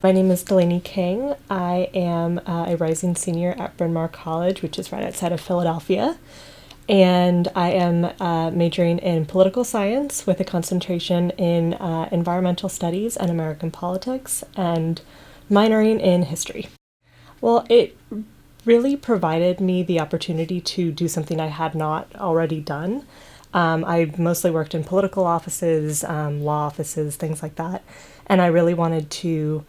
My name is Delaney King. I am a rising senior at Bryn Mawr College, which is right outside of Philadelphia. And I am majoring in political science with a concentration in environmental studies and American politics, and minoring in history. Well, it really provided me the opportunity to do something I had not already done. I mostly worked in political offices, law offices, things like that, and I really wanted to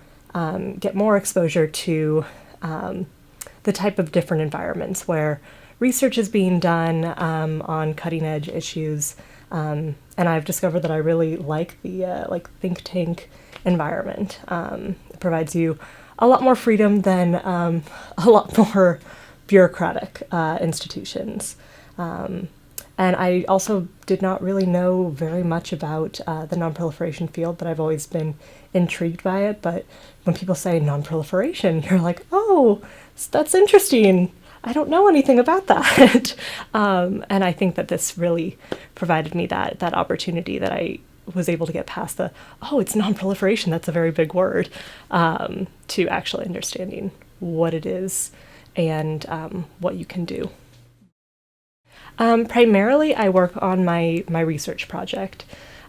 get more exposure to the type of different environments where research is being done on cutting edge issues, and I've discovered that I really like the think tank environment. It provides you a lot more freedom than a lot more bureaucratic institutions. And I also did not really know very much about the nonproliferation field, but I've always been intrigued by it. But when people say nonproliferation, you're like, oh, that's interesting. I don't know anything about that. And I think that this really provided me that opportunity, that I was able to get past it's nonproliferation, that's a very big word, to actually understanding what it is and what you can do. Primarily, I work on my research project,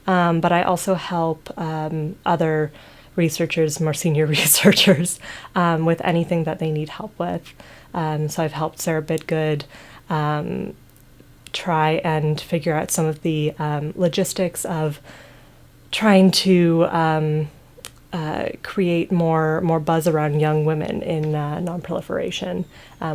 but I also help other researchers, more senior researchers, with anything that they need help with. So I've helped Sarah Bidgood try and figure out some of the logistics of trying to create more buzz around young women in nonproliferation,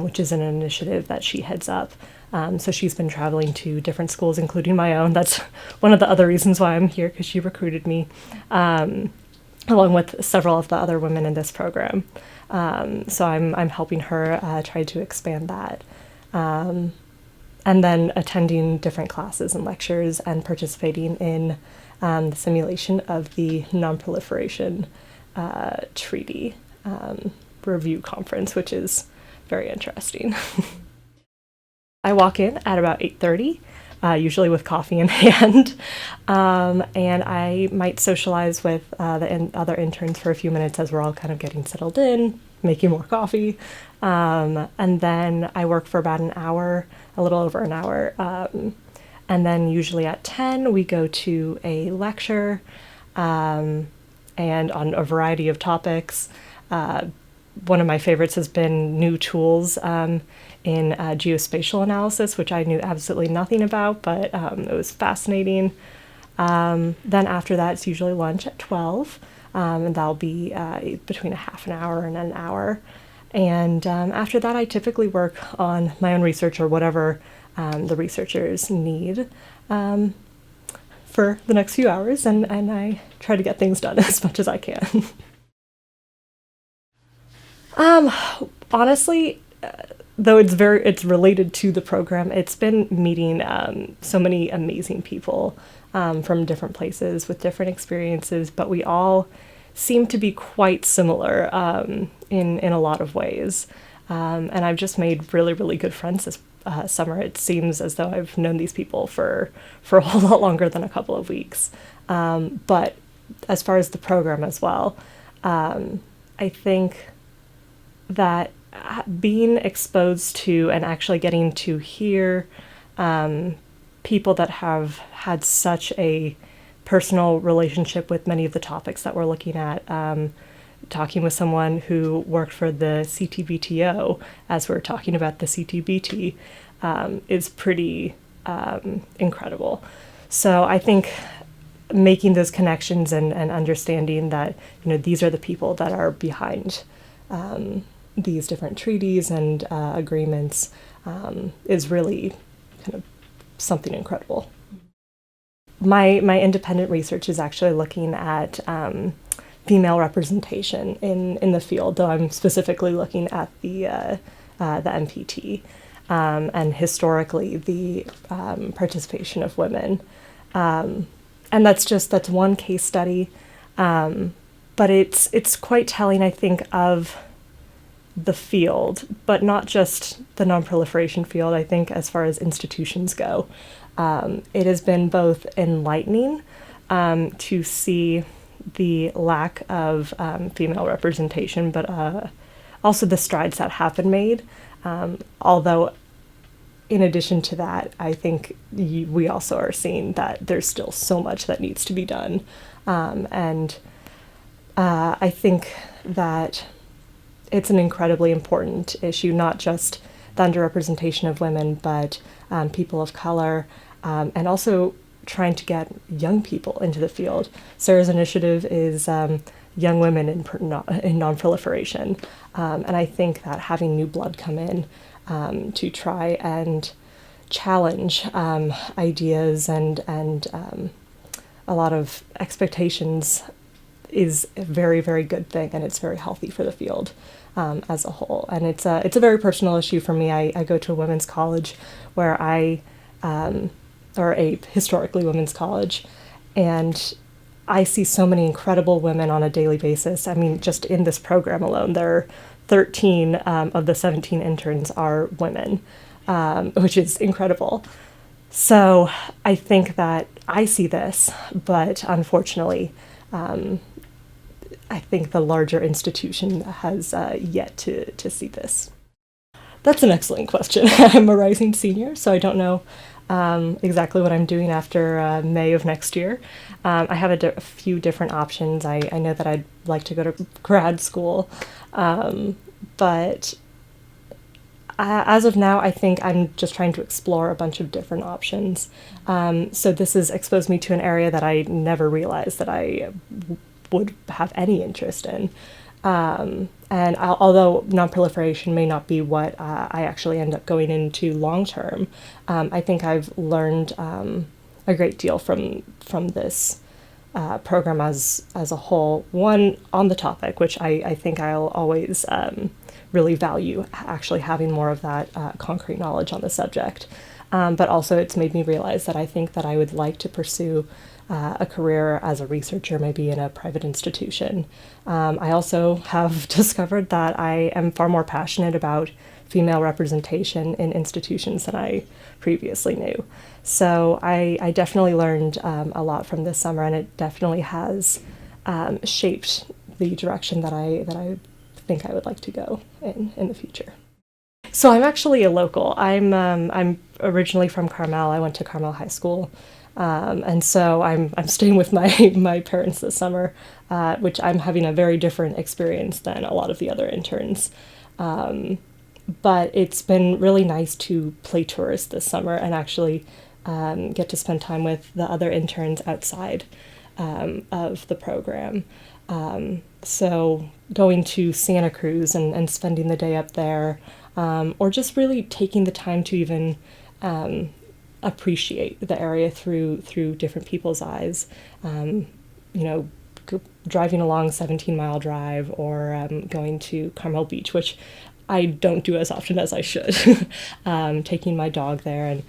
which is an initiative that she heads up. So she's been traveling to different schools, including my own. That's one of the other reasons why I'm here, because she recruited me, along with several of the other women in this program. So I'm helping her try to expand that. And then attending different classes and lectures and participating in the simulation of the Nonproliferation Treaty review conference, which is very interesting. I walk in at about 8:30, usually with coffee in hand, and I might socialize with the other interns for a few minutes as we're all kind of getting settled in, making more coffee, and then I work for about an hour, a little over an hour, and then usually at 10 we go to a lecture, and on a variety of topics. One of my favorites has been new tools in geospatial analysis, which I knew absolutely nothing about, but it was fascinating. Then after that, it's usually lunch at 12, and that'll be between a half an hour and an hour. And after that, I typically work on my own research or whatever the researchers need for the next few hours, and I try to get things done as much as I can. Honestly, though it's related to the program, it's been meeting so many amazing people from different places with different experiences, but we all seem to be quite similar in a lot of ways. And I've just made really, really good friends this summer. It seems as though I've known these people for a whole lot longer than a couple of weeks. But as far as the program as well, I think that being exposed to and actually getting to hear people that have had such a personal relationship with many of the topics that we're looking at, talking with someone who worked for the CTBTO as we're talking about the CTBT, is pretty incredible. So I think making those connections and understanding that, these are the people that are behind these different treaties and agreements is really kind of something incredible. My independent research is actually looking at female representation in the field, though I'm specifically looking at the MPT and historically the participation of women. And that's one case study, but it's quite telling, I think, of the field, but not just the nonproliferation field. I think as far as institutions go, it has been both enlightening to see the lack of female representation, but also the strides that have been made. Although, in addition to that, I think we also are seeing that there's still so much that needs to be done. And I think that it's an incredibly important issue, not just the underrepresentation of women, but people of color, and also trying to get young people into the field. Sarah's initiative is young women in nonproliferation, and I think that having new blood come in to try and challenge ideas and a lot of expectations is a very, very good thing, and it's very healthy for the field as a whole. And it's a very personal issue for me. I go to a women's college where or a historically women's college, and I see so many incredible women on a daily basis. I mean, just in this program alone, there are 13 of the 17 interns are women, which is incredible. So I think that I see this, but unfortunately, I think the larger institution has yet to see this. That's an excellent question. I'm a rising senior, so I don't know exactly what I'm doing after May of next year. I have a few different options. I know that I'd like to go to grad school, but as of now, I think I'm just trying to explore a bunch of different options. So this has exposed me to an area that I never realized that I would have any interest in. And although nonproliferation may not be what I actually end up going into long term, I think I've learned a great deal from this program as a whole. One, on the topic, which I think I'll always really value, actually having more of that concrete knowledge on the subject. But also it's made me realize that I think that I would like to pursue a career as a researcher, maybe in a private institution. I also have discovered that I am far more passionate about female representation in institutions than I previously knew. So I definitely learned a lot from this summer, and it definitely has shaped the direction that I think I would like to go in the future. So I'm actually a local. I'm originally from Carmel. I went to Carmel High School. And so I'm staying with my parents this summer, which I'm having a very different experience than a lot of the other interns. But it's been really nice to play tourist this summer and actually get to spend time with the other interns outside of the program. So going to Santa Cruz and spending the day up there, or just really taking the time to even appreciate the area through different people's eyes. Driving along 17-mile drive, or going to Carmel Beach, which I don't do as often as I should. Taking my dog there and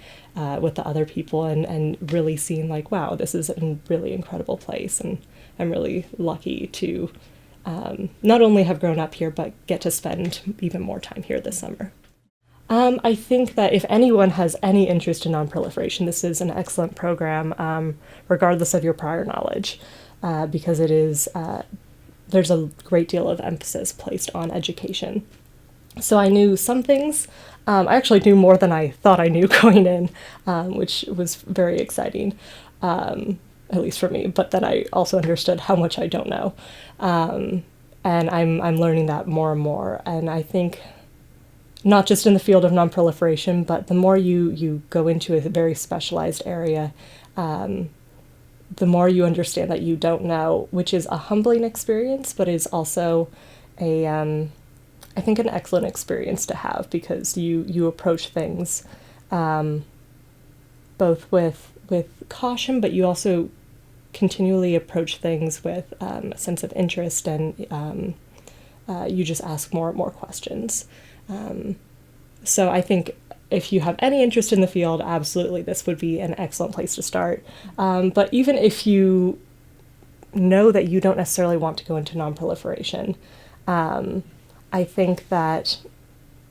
with the other people and really seeing like, wow, this is a really incredible place, and I'm really lucky to not only have grown up here, but get to spend even more time here this summer. I think that if anyone has any interest in nonproliferation, this is an excellent program, regardless of your prior knowledge, because it is, there's a great deal of emphasis placed on education. So I knew some things. I actually knew more than I thought I knew going in, which was very exciting, at least for me. But then I also understood how much I don't know, and I'm learning that more and more. And I think not just in the field of nonproliferation, but the more you go into a very specialized area, the more you understand that you don't know, which is a humbling experience, but is also I think an excellent experience to have, because you approach things both with caution, but you also continually approach things with a sense of interest, and you just ask more and more questions. So I think if you have any interest in the field, absolutely this would be an excellent place to start. But even if you know that you don't necessarily want to go into nonproliferation, I think that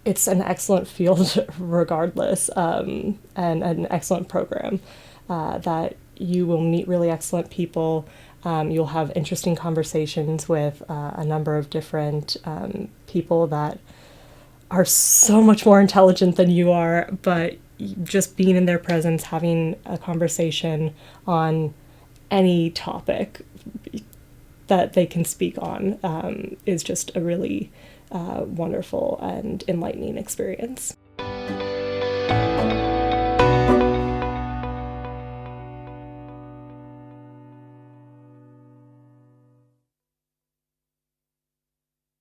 it's an excellent field regardless, and an excellent program that you will meet really excellent people. You'll have interesting conversations with a number of different people that are so much more intelligent than you are, but just being in their presence, having a conversation on any topic that they can speak on is just a really wonderful and enlightening experience.